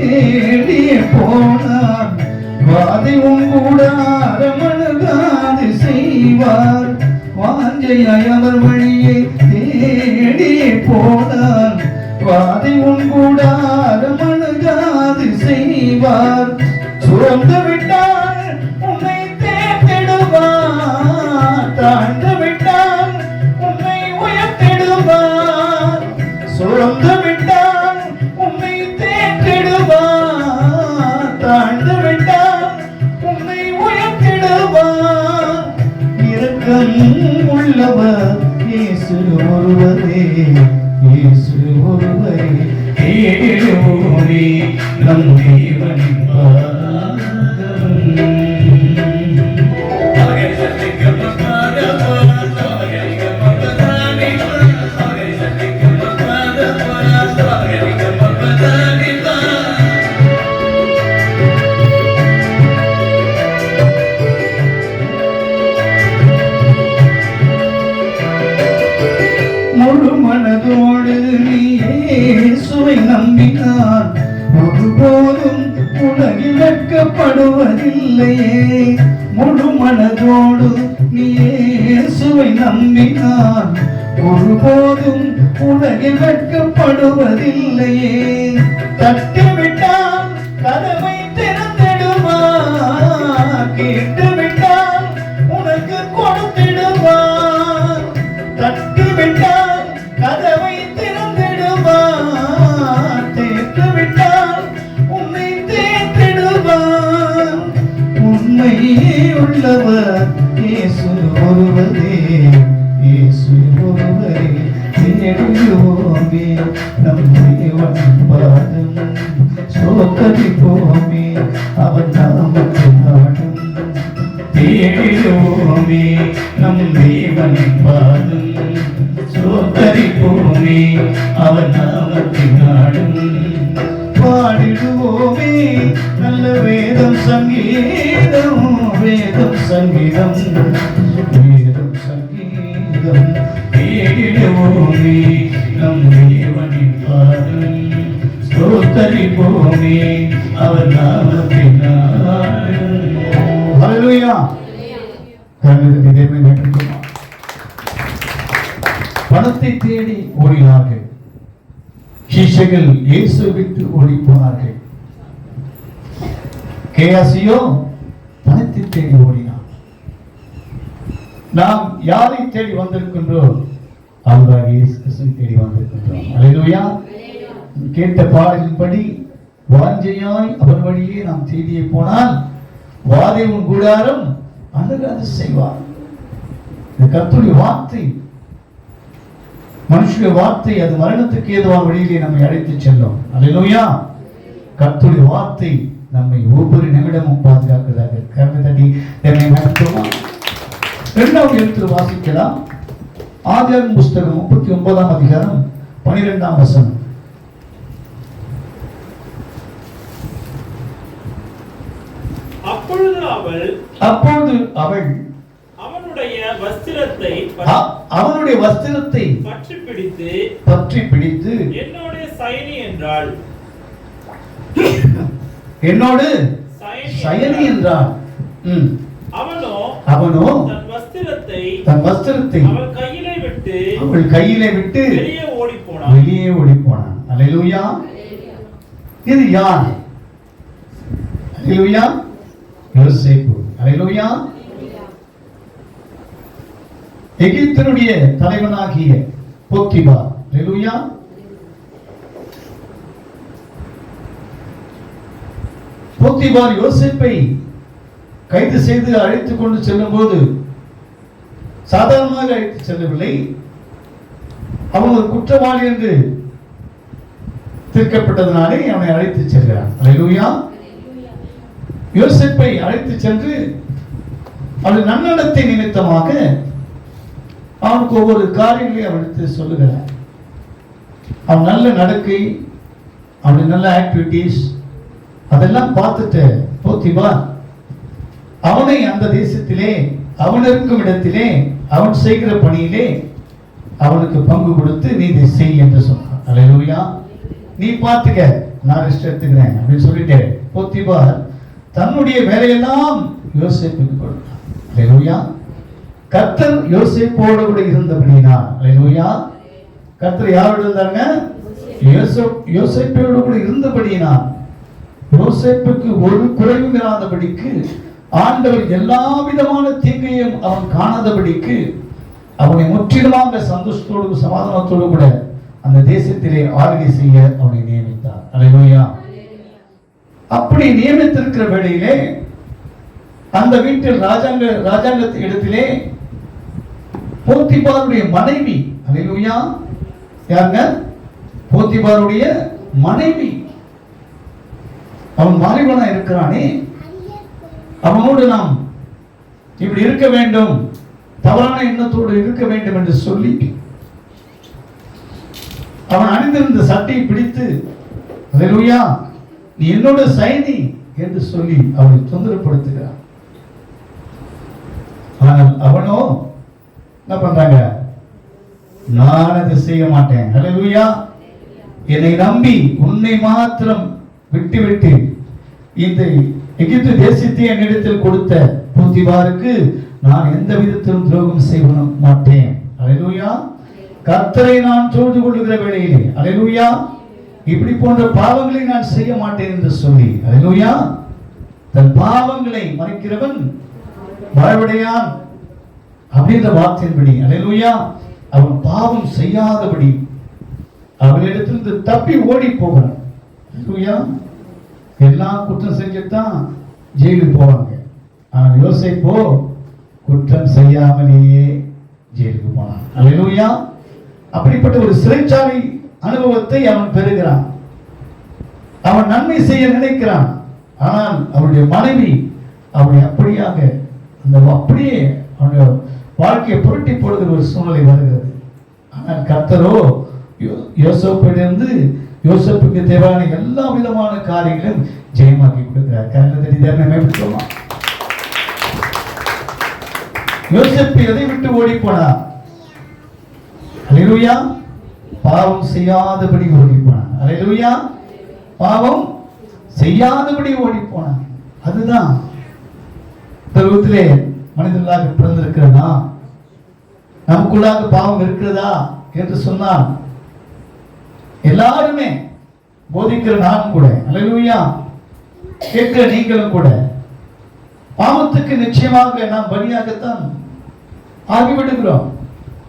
தேடி போனான் வாதை உங்கூடாரமணுகாது செய்வார் வாஞ்சையாய் அவர் வழியை தேடி போனான் வாதை உங்கூடாரமணுகாது செய்வார் சோர்ந்து விட்டால் உன்னை தேர்ந்தெடுவார் தாழ்ந்து விட்டால் உன்னை உயர்த்திடுவார் சோர்ந்து விட்டால் உன்னை தேர்ந்தெடுவார் தாழ்ந்து விட்டால் உன்னை உயர்த்திடுவார் இரக்கம் உள்ளவர் இயேசு ஒருவரே இயேசு ஒருவரே தேடுவோரே நம் தேவனின் முழு மனதோடு நீ இயேசுவை நம்பினார் ஒருபோதும் உலகில் வெட்கப்படுவதில்லையே முழு மனதோடு நீ இயேசுவை நம்பினார் ஒருபோதும் உலகில் வெட்கப்படுவதில்லையே தட்டிவிட்டால் கதவை திறந்திடுவார் கேட்டுவிட்டால் உனக்கு கொடுத்திடுவார் தட்டிவிட்டால் கதவை திறந்திடுவார் தேற்றுவிட்டால் உன்னை தேற்றிடுவார் உண்மை உள்ளவர் இயேசு ஒருவரே இயேசு ஒருவரே தேடுவோமே நம் தேவன் பாதம் சோதரிப்போமே அவர் நாமத்தை நாடும் தேடுவோமே நம் தேவன் பாதம் சோதரிப்போமே அவர் நாமத்தை நாடும் பாடிடுவோமே நல்ல வேதம் சங்கீதம் வேதம் சங்கீதம் வேதம் சங்கீதம் தேடிடுவோமே நம் தேவனின் பாதம் ஸ்தோத்தரிப்போமே அவர் நாமத்தை நாடும். ஹல்லேலூயா. கர்த்தருக்கு மகிமை உண்டாகட்டும். பணத்தை தேடி ஓடினார்கள். சீஷர்கள் இயேசு விட்டு ஓடி போனார்கள். கேயாசியோ பணத்தை தேடி ஓடினார். நாம் யாரை தேடி வந்திருக்கின்றோம்? அவராக இயேசு கிறிஸ்துவை தேடி வந்திருக்கின்றோம். அல்லேலூயா. கேட்ட பாடலின்படி வாஞ்சையாய் அவர் வழியே நாம் தேடியே போனால் வாதை உன் கூடாரம் அணுகாது செய்வார். இந்த கர்த்தருடைய வார்த்தை, மனுஷனுடைய வார்த்தை, அது மரணத்துக்கு ஏதுவான வழியிலே நம்மை அழைத்து செல்லும். அல்லேலூயா. கர்த்தருடைய வார்த்தை நம்மை ஒவ்வொரு நிமிடமும் பாதுகாக்கிறதாக. கர்த்தர் தட்டி என்னை நடத்துமா. இரண்டாவது எழுத்து வாசிக்கலாம். ஆதியாகமம் புஸ்தகம் 39ஆம் அதிகாரம் 12ஆம் வசனம். அப்பொழுது அவள் அவனுடைய வஸ்திரத்தை பற்றி பிடித்து என்னோடு சயனி என்றாள். அவனோ தன் வஸ்திரத்தை அவள் கையிலே விட்டு வெளியே ஓடி போனான். அல்லேலூயா. இது யார்? அல்லேலூயா. யோசேப்பு. அல்லேலூயா. எகிப்தினுடைய தலைவனாகிய போத்திபார். அல்லேலூயா. போத்திபார் யோசேப்பை கைது செய்து அழைத்துக் கொண்டு செல்லும் போது சாதாரணமாக அழைத்து செல்லவில்லை. அவன் ஒரு குற்றவாளி என்று தீர்க்கப்பட்டதனாலே அவனை அழைத்து செல்கிறான். அல்லேலூயா. யோசேப்பை அழைத்து சென்று அவன் நன்னடத்தை நிமித்தமாக அவனுக்கு ஒவ்வொரு காரியங்களை அவனுக்கு சொல்லுகிறான். அவன் நல்ல நடக்கை, அவனுடைய நல்ல ஆக்டிவிட்டிஸ் அதெல்லாம் பார்த்துட்டு போத்திபார் அவனை அந்த தேசத்திலே அவன் இருக்கும் இடத்திலே அவன் செய்கிற பணியிலே அவனுக்கு பங்கு கொடுத்து நீ இதை செய் என்று சொன்னான். அல்லேலூயா. நீ பார்த்துக்க, நான் ரெஸ்ட் எடுத்துக்கிறேன் அப்படின்னு சொல்லிட்டு போத்திபார் தன்னுடைய வேலையெல்லாம் யோசேப்புக்கு கொடுத்தார். அல்லேலூயா. கர்த்தர் யோசேப்போடு கூட இருந்தபடினா, அல்லேலூயா, கர்த்தர் யாரோடு இருந்தாங்க? யோசேப்போடு கூட இருந்தபடினா யோசேப்புக்கு ஒரு குறைவும் இராதபடிக்கு ஆண்டவர் எல்லா விதமான தீங்கையும் அவன் காணாதபடிக்கு அவனை முற்றிலுமாக சந்தோஷத்தோடு சமாதானத்தோடு கூட அந்த தேசத்திலே ஆளுகை செய்ய அவனை நியமித்தார். அல்லேலூயா. அப்படி நியமித்திருக்கிற வேளையிலே அந்த வீட்டில் ராஜாங்க இடத்திலே போத்திபாருடைய மனைவி, அல்லேலூயா, யாருங்க? போத்திபாருடைய மனைவி. அவன் வாலிபனா இருக்கிறானே, அவனோடு நாம் இப்படி இருக்க வேண்டும், தவறான எண்ணத்தோடு இருக்க வேண்டும் என்று சொல்லி அவன் அணிந்திருந்த சட்டையை பிடித்து, அல்லேலூயா, நீ என்னோட சைனி என்று சொல்லி அவனை தொந்தரப்படுத்துகிறான். ஆனால் அவனோ என்ன பண்றாங்க? நான் அதை செய்ய மாட்டேன். அல்லேலூயா. என்னை நம்பி உன்னை மாத்திரம் விட்டு இந்த எகிப்து தேசத்தை என்னிடத்தில் கொடுத்த போத்திபாருக்கு நான் எந்த விதத்திலும் துரோகம் செய்ய மாட்டேன். அல்லேலூயா. கர்த்தரை நான் தொழுது கொள்ளுகிற வேளையிலே, அல்லேலூயா, இப்படி போன்ற பாவங்களை நான் செய்ய மாட்டேன் என்று சொல்லி, அல்லேலூயா, தன் பாவங்களை மறைக்கிறவன் வாழ்வடையான் அப்படின்ற வார்த்தையின்படி, அல்லேலூயா, அவன் பாவம் செய்யாதபடி அவளிடத்திலிருந்து தப்பி ஓடி போகிறான். அல்லேலூயா. எல்லாம் குற்றம் செஞ்சுதான் ஜெயிலுக்கு போவாங்க. ஆனால் யோசேப்போ குற்றம் செய்யாமலேயே ஜெயிலுக்கு போனான். அல்லேலூயா. அப்படிப்பட்ட ஒரு சிறைச்சாலை அனுபவத்தை அவன் பெறுகிறான். அவன் நன்மை செய்ய நினைக்கிறான். ஆனால் அவருடைய மனைவி அவனை அப்படியாக அப்படியே அவனுடைய வாழ்க்கையை புரட்டி போடுகிற ஒரு சூழ்நிலை வருகிறது. ஆனால் கர்த்தரோ யோசேப்பிலிருந்து யோசேப்புக்கு தேவையான எல்லா விதமான காரியங்களும் ஜெயமாக்கி கொடுக்கிறார். யோசேப்பு எதை விட்டு ஓடி போனார்? அல்லேலூயா. பாவம் செய்யாதபடி ஓடி போனான். அல்லேலூயா. பாவம் செய்யாதபடி ஓடி போனான். அதுதான் பருவத்திலே மனிதர்களாக பிறந்திருக்கிறதா, நமக்குள்ளாக பாவம் இருக்கிறதா என்று சொன்னால் எல்லாருமே போதிக்கிற நானும் கூட, அல்லேலூயா, கேட்கிற நீங்களும் கூட பாவத்துக்கு நிச்சயமாக நாம் பலியாகத்தான் ஆகிவிடுகிறோம்.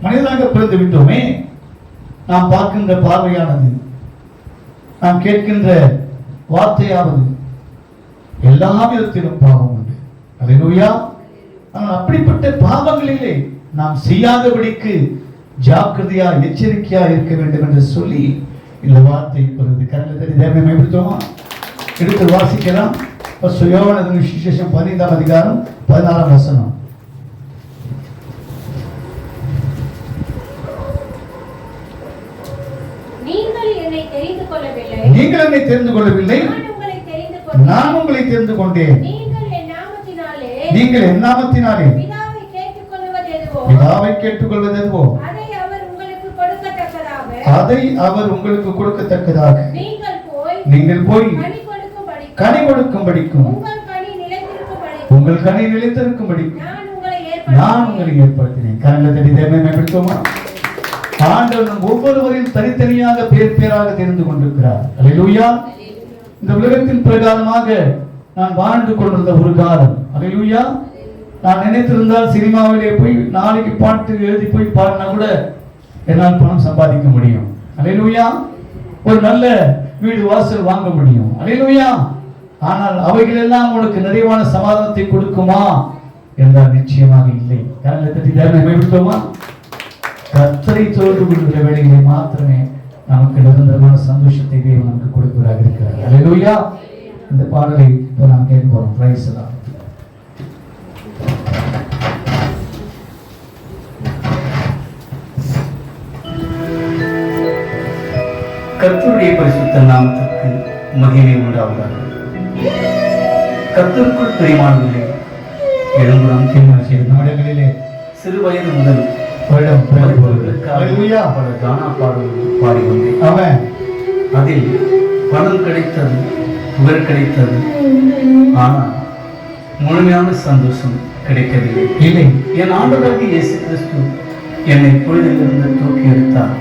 மனிதனாக பிறந்து விட்டோமே. நாம் பார்க்கின்ற பார்வையானது, நாம் கேட்கின்ற வார்த்தையானது எல்லா விதத்திலும் பாவம் உண்டு. அல்லேலூயா. ஆனால் அப்படிப்பட்ட பாவங்களிலே நாம் செய்யாதபடிக்கு ஜாக்கிரதையா எச்சரிக்கையா இருக்க வேண்டும் என்று சொல்லி இந்த வார்த்தை சொல்றது. கரங்களை தட்டி தேவனை மேம்படுத்துவோமா? எடுத்து வாசிக்கலாம். யோவான் சுவிசேஷம் 15ஆம் அதிகாரம் 16ஆம் வசனம். நீங்கள் என்னை தெரிந்து கொள்ளவில்லை, நான் உங்களை தெரிந்து கொண்டேன். நீங்கள் என் நாமத்தினாலே பிதாவை கேட்டுக்கொள்வது எதுவோ அதை அவர் உங்களுக்கு கொடுக்கத்தக்கதாக நீங்கள் போய் கனி கொடுக்கும்படிக்கும் உங்கள் கனி நிலைத்திருக்கும்படி நான் உங்களை ஏற்படுத்தினேன். கரங்களை தட்டி தேவனை மேம்படுத்துவோமா? ஆண்டவர் நம் ஒவ்வொருவரையும் தனித்தனியாக பேர் பேராக தெரிந்து கொண்டிருக்கிறார். அல்லேலூயா. இந்த உலகத்தின் பிரகாரமாக நான் வாழ்ந்து கொண்டிருந்த ஒரு காலம், அல்லேலூயா, நான் நினைத்திருந்தால் சினிமாவிலே போய் நாளைக்கு பாட்டு எழுதி போய் பாடினா கூட என்னால் பணம் சம்பாதிக்க முடியும். அல்லேலூயா. ஒரு நல்ல வீடு வாசல் வாங்க முடியும். அல்லேலூயா. ஆனால் அவைகள் எல்லாம் உனக்கு நிறைவான சமாதானத்தை கொடுக்குமா என்றால் நிச்சயமாக இல்லை. கரங்களை தட்டி தேவனை மேம்படுத்துவோமா? கர்த்தரை தொழுது கொள்கிற வேளையிலே மாத்திரமே நமக்கு நிரந்தரமான சந்தோஷத்தை தேவன் நமக்கு கொடுப்பதாக இருக்கிறார். அல்லேலூயா. இந்த பாடலை இப்போ நாம் கேட்க போறோம். பிரைஸ் எல்லாம் கர்த்தருடைய பரிசுத்த நாமத்திற்கு மகிமை உண்டாவதாக. கர்த்தருக்குள் பிரியமானவர்களே, எழும்புறம் தீர்மானம் செய்த நாடுகளிலே சிறு வயது முதல் வருடம் பல கானா பாடல்கள் பாடி வந்தேன். அவன் அதில் பணம் கிடைத்தது, புகழ் கிடைத்தது, ஆனால் முழுமையான சந்தோஷம் கிடைக்கவில்லை. இல்லை, என் ஆண்டவராகிய இயேசு கிறிஸ்து என்னை பொழுதிலிருந்து தூக்கி எடுத்தார்.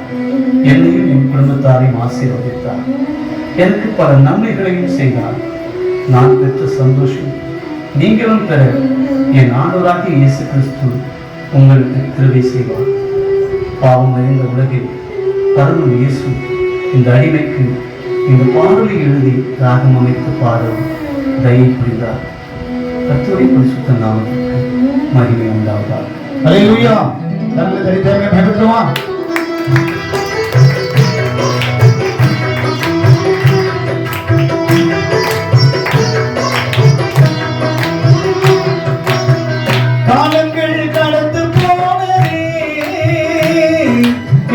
என்னையும் என் குடும்பத்தாரையும் ஆசீர்வதித்தார். எனக்கு பல நன்மைகளையும் செய்தார். நான் பெற்ற சந்தோஷம் நீங்களும் பெற என் ஆண்டவராகிய இயேசு கிறிஸ்து உங்களுக்கு கிருபை செய்வார். பாவம் நிறைந்த உலகில் பரமன் இயேசு இந்த அடிமைக்கு இந்த பாடலை எழுதி ராகம் அமைத்து பாடல் தயை புரிந்தார். கர்த்தருடைய பரிசுத்த நாமத்திற்கு மகிமை உண்டாவதாக. அல்லேலூயா. நல்ல தரித்திரமே பயன்படுத்துமா? காலங்கள் கடந்து போனதே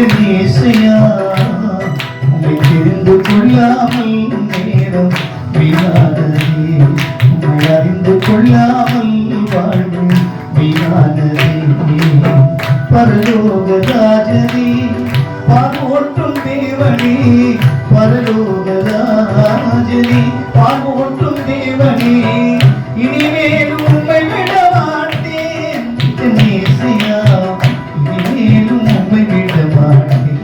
என் இயேசையா, உம்மை தெரிந்து கொள்ளாமல் நேரம் வீணானதே, உம்மை அறிந்து கொள்ளாமல் வாழ்வு வீணானதே. பரலோக ராஜனே, பால்மோற்றும் தேவனே, பரலோக ராஜனே, பால்மோற்றும் தேவனே, இனிமேலும் உம்மை விட மாட்டேன் என் இயேசையா, இனிமேலும் உம்மை விட மாட்டேன்.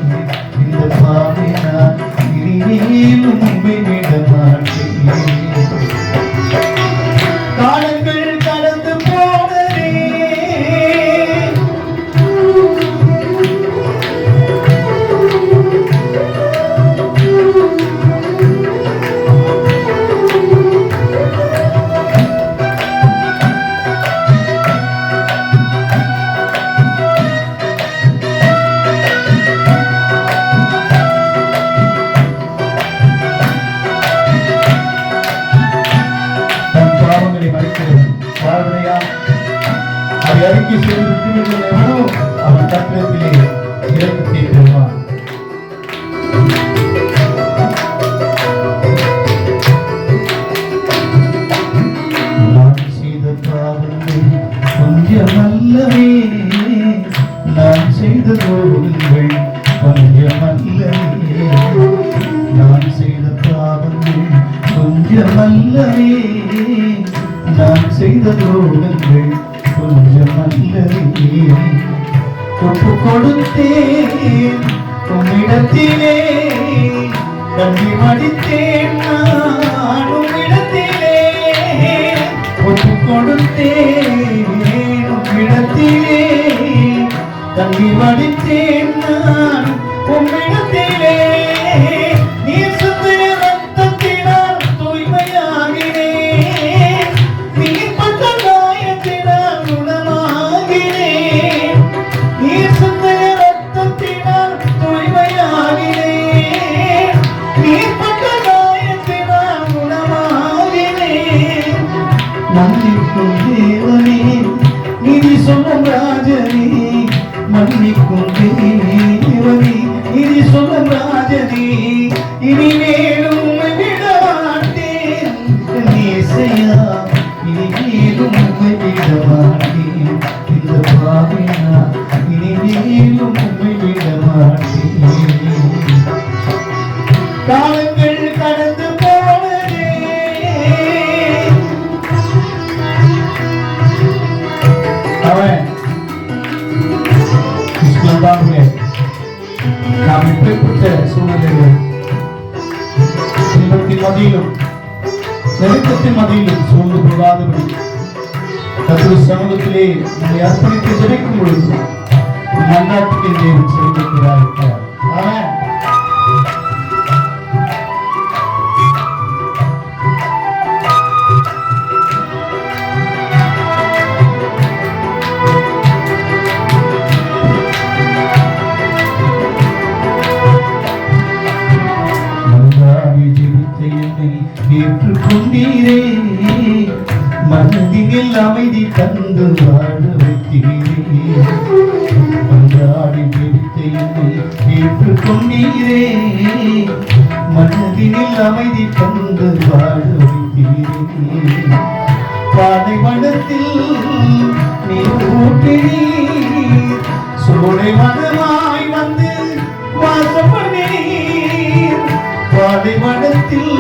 இந்த பாவினால் இனிமேலும் உம்மை விட மாட்டேன். காலங்கள் கடந்து போனதே, தன் பாவங்களை மறைக்கிறது வாழ்வையா, அதை அறிக்கை செய்து விட்டுவிடுகிற எவனோ அவன் தப்பிடத்திலே இரக்கத்தை பெறுவான். நான் செய்த பாவங்கள் கொஞ்சமல்லவே, நான் செய்த துரோகங்கள் கொஞ்சமல்லவே, நான் செய்த பாவங்கள் கொஞ்சமல்லவே, நான் செய்த துரோகங்கள் கொஞ்சமல்லவே. ஒப்பு கொடுத்தேன் உம்மிடத்திலே, கண்ணி மடித்தேன் நான் உம்மிடத்திலே. ஒப்பு கொடுத்தேன் உம்மிடத்திலே, கண்ணி மடித்தேன் நான் உம்மிடத்திலே. நீர் சிந்திய ரத்தத்தினால் தூய்மையாகினேன், நீர் பட்ட காயத்தினால் குணமாகினேன். நீர் சிந்திய ரத்தத்தினால் தூய்மையாகினேன், நீர் பட்ட காயத்தினால் குணமாகினேன். மன்னிக்கும் தேவனே, நீதி சொல்லும் ராஜனே, மன்னிக்கும் தேவனே, நீதி சொல்லும் ராஜனே, இனிமேலும் உம்மை விட மாட்டேன் என் இயேசையா, இனிமேலும் உம்மை விட மாட்டேன். இந்த பாவினா இனிமேலும் உம்மை விட மாட்டேன். காலங்கள் கடந்து போனதே, அவன் நாம் இப்படிப்பட்ட சூழ்நிலையில் இன்பத்தின் மதியிலும் நெருக்கத்தின் மதியிலும் சூழ்ந்து போகாதபடி கர்த்தருடைய சமூகத்திலே நம்மை அர்ப்பணித்து ஜெபிக்கும் பொழுது மன்றாட்டுக்கு தேவன் செவிக்கிறார். ஆமென். ஏற்றுக்கொண்டீரே, மனதில் அமைதி தந்து வாழ வைத்தீரே. மன்றாடி ஜெபித்த என்னை ஏற்றுக்கொண்டீரே, மனதில் அமைதி தந்து வாழ வைத்தீரே. பாலைவனத்தில் நீர் ஊற்றினீர், சோலை வனமாய் வந்து வாசம் பண்ணீர். பாலைவனத்தில்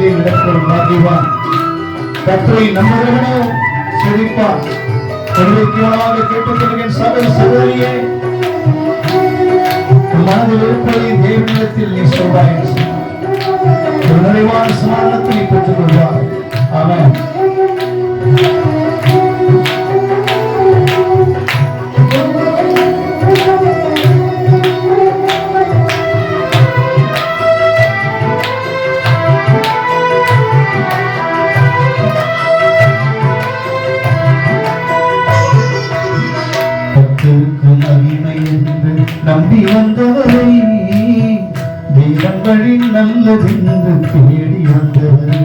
வழியிலே நடக்கும் பாக்கியவான். கர்த்தரை நம்புகிறவனோ செழிப்பான். ஒருவருக்காக கேட்டுக்கொள்கிறேன் சகல சகோதரியே, மனதில் இருப்பதை தேவனிடத்தில் நீ சொல்வாய். ஒரு நிறைவான சமாதானத்தை நீ பெற்றுக் கொள்வாய். ஆமென். நம்பி வந்தவரை தேவங்களின் நல்லதென்று தேடி வந்தவரை,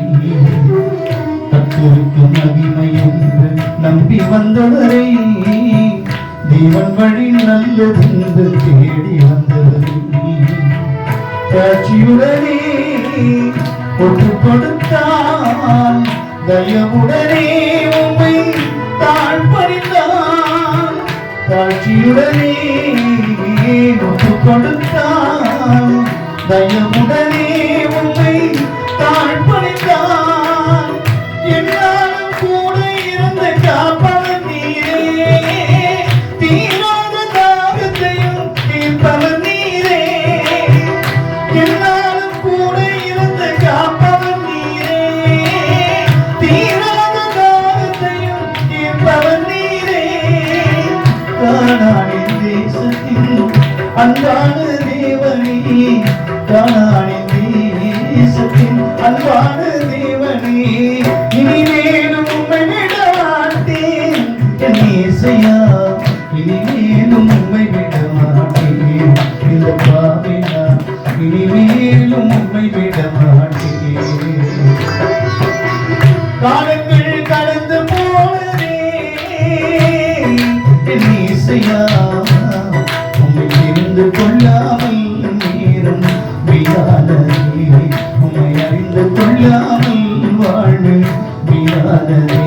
கர்த்தருக்கு மகிமை என்று நம்பி வந்தவரை தேவங்களின் நல்லதென்று தேடி வந்தவரை, காட்சியுடனே ஒப்பு கொடுத்தான், தயவுடனே உம்மை தாழ்பறிந்தான், காட்சியுடனே ஒப்பு கொடுத்தான், தயவுடனே உம்மை தாழ்பறிந்தான், என்னாலும் கூட இருந்த காப்பவர் நீரே, தீராத தாகத்தையும் தீர்ப்பவர் நீரே, என்னாலும் கூட இருந்த காப்பவர் நீரே, தீராத தாகத்தையும் தீர்ப்பவர் நீரே, கானானின் தேசத்தின் அன்பான தேவனே, கானானின் தேசத்தின் அன்பான தேவனே, இனிமேலும் உம்மை விட மாட்டேன் என் இயேசையா, இனிமேலும் உம்மை விட மாட்டேன் இந்த பாவினா, இனிமேலும் உம்மை விட மாட்டேன். காலங்கள் கடந்து போனதே என் இயேசையா, உம்மை தெரிந்து கொள்ளாமல் நேரம் வீணானதே, உம்மை அறிந்து கொள்ளாமல் வாழ்வு வீணானதே.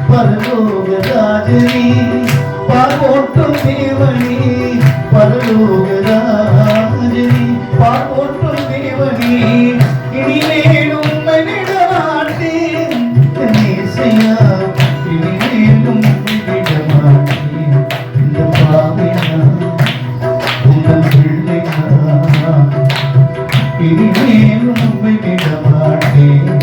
பரலோக ராஜனே, பார்வோட்டும் தேவனே, பரலோக ராஜனே, பார்வோட்டும் தேவனே, இனிமேலும் உம்மை விட மாட்டேன் என் இயேசையா, இனிமேலும் உம்மை விட மாட்டேன் இந்த பாவினா, உங்கள் பிள்ளையா, இனிமேலும் உம்மை விட மாட்டேன்.